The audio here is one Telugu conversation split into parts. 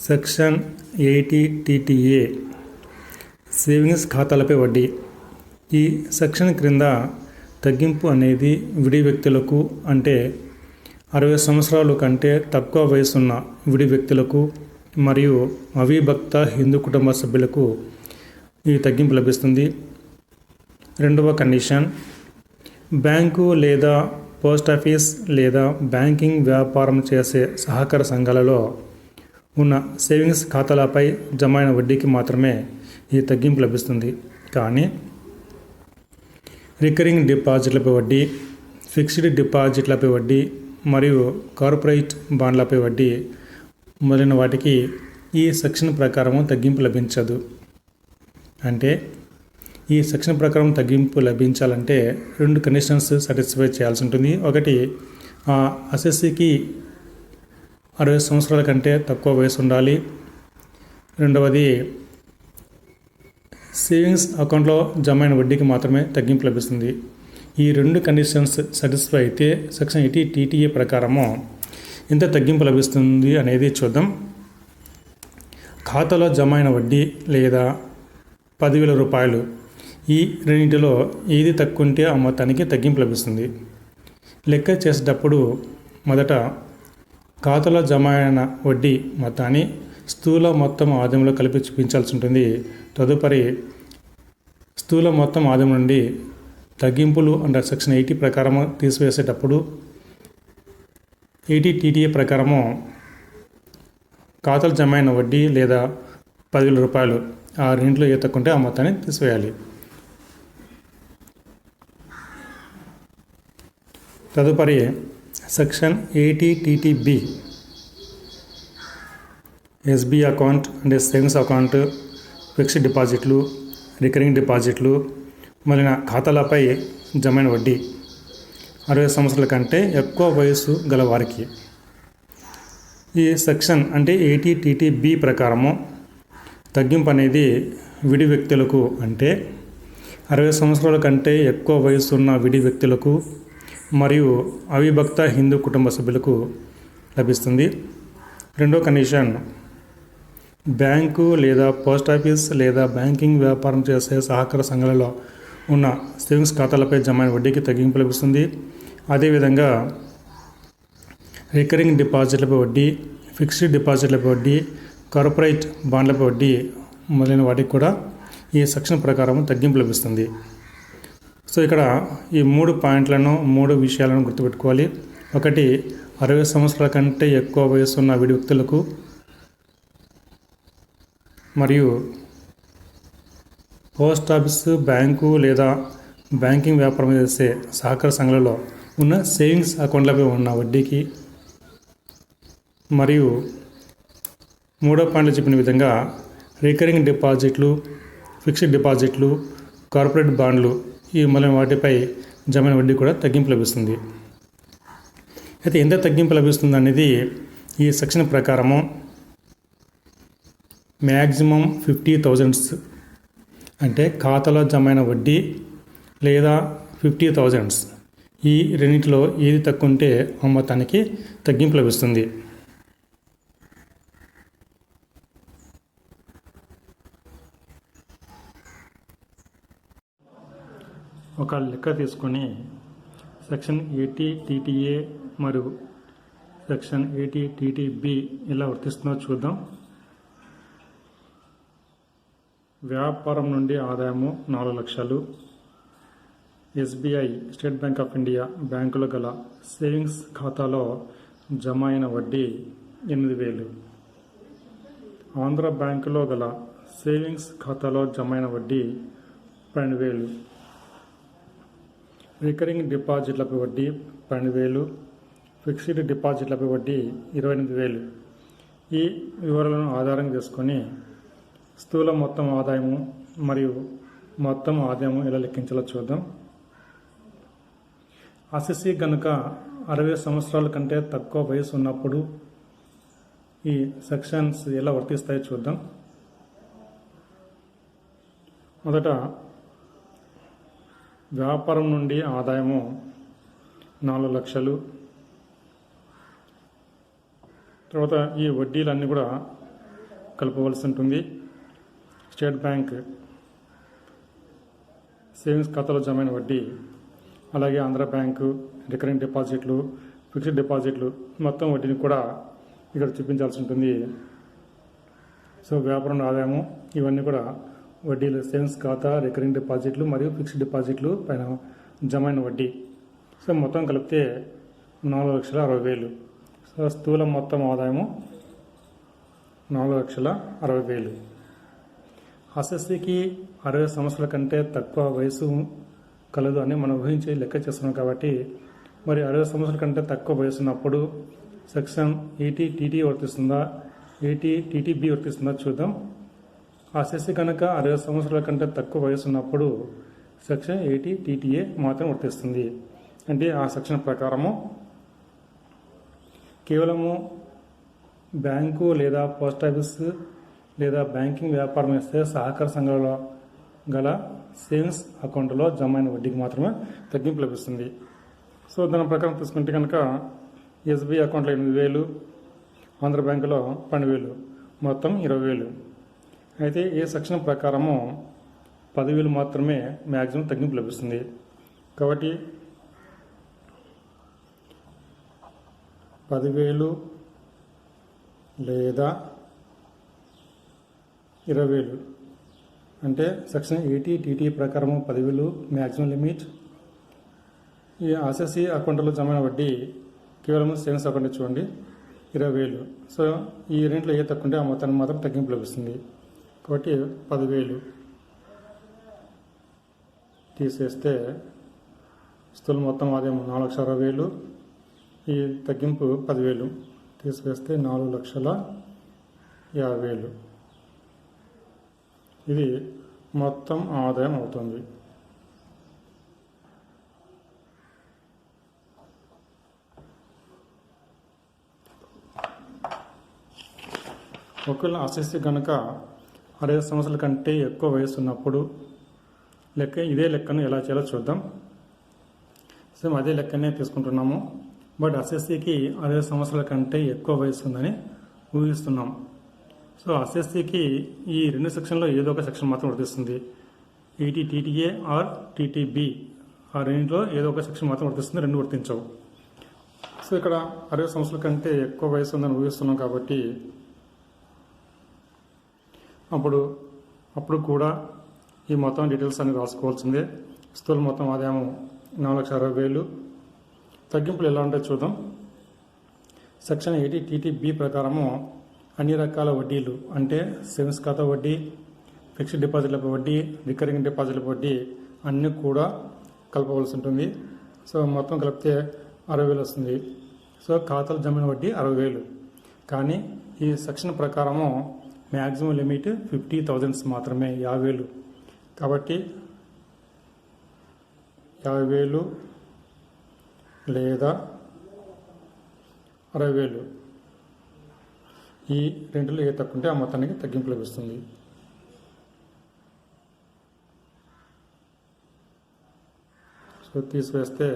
సెక్షన్ 80 టీటీఏ సేవింగ్స్ ఖాతాలపై వడ్డీ. ఈ సెక్షన్ క్రింద తగ్గింపు అనేది విడి వ్యక్తులకు, అంటే 60 సంవత్సరాల కంటే తక్కువ వయసున్న విడి వ్యక్తులకు మరియు అవిభక్త హిందూ కుటుంబ సభ్యులకు ఈ తగ్గింపు లభిస్తుంది. రెండవ కండిషన్, బ్యాంకు లేదా పోస్ట్ ఆఫీస్ లేదా బ్యాంకింగ్ వ్యాపారం చేసే సహకార సంఘాలలో ఉన్న సేవింగ్స్ ఖాతాలపై జమ అయిన వడ్డీకి మాత్రమే ఈ తగ్గింపు లభిస్తుంది. కానీ రికరింగ్ డిపాజిట్లపై వడ్డీ, ఫిక్స్డ్ డిపాజిట్లపై వడ్డీ మరియు కార్పొరేట్ బాండ్లపై వడ్డీ మొదలైన వాటికి ఈ సెక్షన్ ప్రకారం తగ్గింపు లభించదు. అంటే ఈ సెక్షన్ ప్రకారం తగ్గింపు లభించాలంటే 2 కండిషన్స్ సాటిస్ఫై చేయాల్సి ఉంటుంది. ఒకటి, ఆ అసెస్సీకి 60 సంవత్సరాల కంటే తక్కువ వయసు ఉండాలి. రెండవది, సేవింగ్స్ అకౌంట్లో జమ అయిన వడ్డీకి మాత్రమే తగ్గింపు లభిస్తుంది. ఈ 2 కండిషన్స్ సాటిస్ఫై అయితే సెక్షన్ 80 టీటీఏ ప్రకారము ఎంత తగ్గింపు లభిస్తుంది అనేది చూద్దాం. ఖాతాలో జమ అయిన వడ్డీ లేదా 10,000 రూపాయలు, ఈ రెండింటిలో ఏది తక్కువ ఉంటే ఆ మొత్తానికి తగ్గింపు లభిస్తుంది. లెక్క చేసేటప్పుడు మొదట ఖాతాలో జమ అయిన వడ్డీ మొత్తాన్ని స్థూల మొత్తం ఆదాయంలో కలిపి చూపించాల్సి ఉంటుంది. తదుపరి స్థూల మొత్తం ఆదాయం నుండి తగ్గింపులు అండర్ సెక్షన్ 80 ప్రకారము తీసివేసేటప్పుడు 80 టీటీఏ ప్రకారము ఖాతాలో జమ అయిన వడ్డీ లేదా 10,000 రూపాయలు, ఆ రెండింటిలో ఏ తక్కువ ఉంటే ఆ మొత్తాన్ని తీసివేయాలి. తదుపరి సెక్షన్ 80 టీటీబీ ఎస్బీ అకౌంట్ అంటే సేవింగ్స్ అకౌంట్, ఫిక్స్డ్ డిపాజిట్లు, రికరింగ్ డిపాజిట్లు మొదలైన ఖాతాలపై జమైన వడ్డీ 60 సంవత్సరాల కంటే ఎక్కువ వయసు గల వారికి. ఈ సెక్షన్ అంటే 80 టీటీబీ ప్రకారము తగ్గింపు అనేది విడి వ్యక్తులకు, అంటే 60 సంవత్సరాల కంటే ఎక్కువ వయసు ఉన్న విడి వ్యక్తులకు మరియు అవిభక్త హిందూ కుటుంబ సభ్యులకు లభిస్తుంది. రెండో కండిషన్, బ్యాంకు లేదా పోస్ట్ ఆఫీస్ లేదా బ్యాంకింగ్ వ్యాపారం చేసే సహకార సంఘాలలో ఉన్న సేవింగ్స్ ఖాతాలపై జమ అయిన వడ్డీకి తగ్గింపు లభిస్తుంది. అదేవిధంగా రికరింగ్ డిపాజిట్లపై వడ్డీ, ఫిక్స్డ్ డిపాజిట్లపై వడ్డీ, కార్పొరేట్ బాండ్లపై వడ్డీ మొదలైన వాటికి కూడా ఈ సెక్షన్ ప్రకారం తగ్గింపు లభిస్తుంది. సో ఇక్కడ ఈ 3 పాయింట్లను, 3 విషయాలను గుర్తుపెట్టుకోవాలి. ఒకటి, 60 సంవత్సరాల కంటే ఎక్కువ వయసు ఉన్న విడి వ్యక్తులకు మరియు పోస్ట్ ఆఫీస్, బ్యాంకు లేదా బ్యాంకింగ్ వ్యాపారం చేసే సహకార సంఘాలలో ఉన్న సేవింగ్స్ అకౌంట్లపై ఉన్న వడ్డీకి, మరియు మూడో పాయింట్లో చెప్పిన విధంగా రికరింగ్ డిపాజిట్లు, ఫిక్స్డ్ డిపాజిట్లు, కార్పొరేట్ బాండ్లు ఈ మొదలైన వాటిపై జమైన వడ్డీ కూడా తగ్గింపు లభిస్తుంది. అయితే ఎంత తగ్గింపు లభిస్తుంది అనేది ఈ సెక్షన్ ప్రకారము మ్యాక్సిమం 50,000, అంటే ఖాతాలో జమైన వడ్డీ లేదా 50,000, ఈ రెండింటిలో ఏది తక్కువ ఉంటే ఆ మొత్తానికి తగ్గింపు లభిస్తుంది. ఒక లెక్క తీసుకొని సెక్షన్ 80 టీటీఏ మరియు సెక్షన్ 80 టీటీబీ ఎలా వర్తిస్తుందో చూద్దాం. వ్యాపారం నుండి ఆదాయము 4 లక్షలు, SBI state bank of India బ్యాంకులో గల సేవింగ్స్ ఖాతాలో జమ అయిన వడ్డీ 8,000, ఆంధ్ర బ్యాంకులో గల సేవింగ్స్ ఖాతాలో జమ అయిన వడ్డీ 12,000, రికరింగ్ డిపాజిట్లపై వడ్డీ 12,000, ఫిక్స్డ్ డిపాజిట్లపై వడ్డీ 28,000. ఈ వివరాలను ఆధారంగా చేసుకొని స్థూల మొత్తం ఆదాయము మరియు మొత్తం ఆదాయము ఎలా లెక్కించాలో చూద్దాం. అసెస్సీ కనుక 60 సంవత్సరాల కంటే తక్కువ వయసు ఉన్నప్పుడు ఈ సెక్షన్స్ ఎలా వర్తిస్తాయో చూద్దాం. మొదట వ్యాపారం నుండి ఆదాయము 4 లక్షలు, తర్వాత ఈ వడ్డీలన్నీ కూడా కలపవలసి ఉంటుంది. స్టేట్ బ్యాంక్ సేవింగ్స్ ఖాతాలో జమైన వడ్డీ, అలాగే ఆంధ్ర బ్యాంకు రికరింగ్ డిపాజిట్లు, ఫిక్స్డ్ డిపాజిట్లు మొత్తం వడ్డీని కూడా ఇక్కడ చూపించాల్సి ఉంటుంది. సో వ్యాపారం ఆదాయము ఇవన్నీ కూడా వడ్డీలు, సేవింగ్స్ ఖాతా, రికరింగ్ డిపాజిట్లు మరియు ఫిక్స్డ్ డిపాజిట్లు పైన జమైన వడ్డీ. సో మొత్తం కలిపితే 4,60,000. సో స్థూల మొత్తం ఆదాయము 4,60,000. అసెస్సీకి 60 సంవత్సరాల కంటే తక్కువ వయసు కలదు అని మనం ఊహించి లెక్క చేస్తున్నాం. కాబట్టి మరి 60 సంవత్సరాల కంటే తక్కువ వయసు ఉన్నప్పుడు సెక్షన్ 80 టీటీ వర్తిస్తుందా, 80 టీటీబీ వర్తిస్తుందా చూద్దాం. అసెస్సీ కనుక 60 సంవత్సరాల కంటే తక్కువ వయసు ఉన్నప్పుడు సెక్షన్ 80 టీటీఏ మాత్రం వర్తిస్తుంది. అంటే ఆ సెక్షన్ ప్రకారము కేవలము బ్యాంకు లేదా పోస్ట్ ఆఫీస్ లేదా బ్యాంకింగ్ వ్యాపారం చేస్తే సహకార సంఘాలలో గల సేవింగ్స్ అకౌంట్లో జమ అయిన వడ్డీకి మాత్రమే తగ్గింపు లభిస్తుంది. సో దాని ప్రకారం తీసుకుంటే కనుక ఎస్బీఐ అకౌంట్లో 8,000, ఆంధ్ర బ్యాంకులో 12,000, మొత్తం 20,000. అయితే ఈ సెక్షన్ ప్రకారము 10,000 మాత్రమే మ్యాక్సిమం తగ్గింపు లభిస్తుంది. కాబట్టి 10,000 లేదా 20,000 అంటే సెక్షన్ 80 టీటీ ప్రకారము 10,000 మ్యాక్సిమం లిమిట్. ఈ అసెస్సీ అకౌంట్లో జమ వడ్డీ కేవలం సేవింగ్స్ అకౌంట్ చూడండి 20,000. సో ఈ రెంట్లో ఏ తక్కువ ఉంటే ఆ మొత్తానికి మాత్రం తగ్గింపు లభిస్తుంది. కాబట్టి 10,000 తీసేస్తే స్థూల మొత్తం ఆదాయం 4,60,000. ఈ తగ్గింపు 10,000 తీసివేస్తే 4,50,000. ఇది మొత్తం ఆదాయం అవుతుంది. ఒకవేళ అసెస్సీ కనుక 60 సంవత్సరాల కంటే ఎక్కువ వయసు ఉన్నప్పుడు ఇదే లెక్కను ఎలా చేయాలో చూద్దాం. సేమ్ అదే లెక్కనే తీసుకుంటున్నాము. బట్ అసెస్సీకి 60 సంవత్సరాల కంటే ఎక్కువ వయసు ఉందని ఊహిస్తున్నాం. సో అసెస్సీకి ఈ 2 సెక్షన్లో ఏదో ఒక సెక్షన్ మాత్రం వర్తిస్తుంది. 80 టీటీఏ ఆర్ టీటీబీ ఆ రెండింటిలో ఏదో ఒక సెక్షన్ మాత్రం వర్తిస్తుంది, 2 వర్తించవు. సో ఇక్కడ 60 సంవత్సరాల కంటే ఎక్కువ వయసు ఉందని ఊహిస్తున్నాం కాబట్టి అప్పుడు కూడా ఈ మొత్తం డీటెయిల్స్ అన్ని రాసుకోవాల్సిందే. స్థూల మొత్తం ఆదాయం 4,60,000. తగ్గింపులు ఎలా ఉంటాయో చూద్దాం. సెక్షన్ 80 టీటీబీ ప్రకారము అన్ని రకాల వడ్డీలు అంటే సేవింగ్స్ ఖాతా వడ్డీ, ఫిక్స్డ్ డిపాజిట్లపై వడ్డీ, రికరింగ్ డిపాజిట్ల వడ్డీ అన్నీ కూడా కలపవలసి ఉంటుంది. సో మొత్తం కలిపితే 60,000 వస్తుంది. సో ఖాతాలు జమైన వడ్డీ 60,000. కానీ ఈ సెక్షన్ ప్రకారము మ్యాక్సిమం లిమిట్ 50,000 మాత్రమే, 50,000. కాబట్టి 50,000 లేదా 60,000 ఈ రెండులో ఏ తక్కువ ఉంటే ఆ మొత్తానికి తగ్గింపు లభిస్తుంది. సో తీసివేస్తే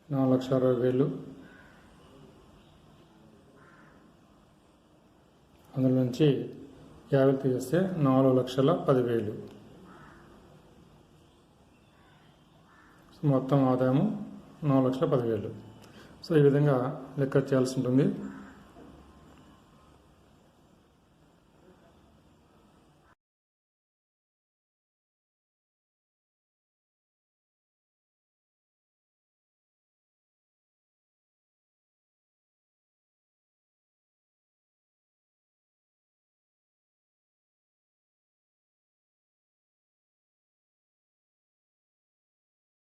4,60,000 అందులో నుంచి 50 తీసేస్తే 4,10,000. మొత్తం ఆదాయము 4,10,000. సో ఈ విధంగా లెక్క చేయాల్సి ఉంటుంది.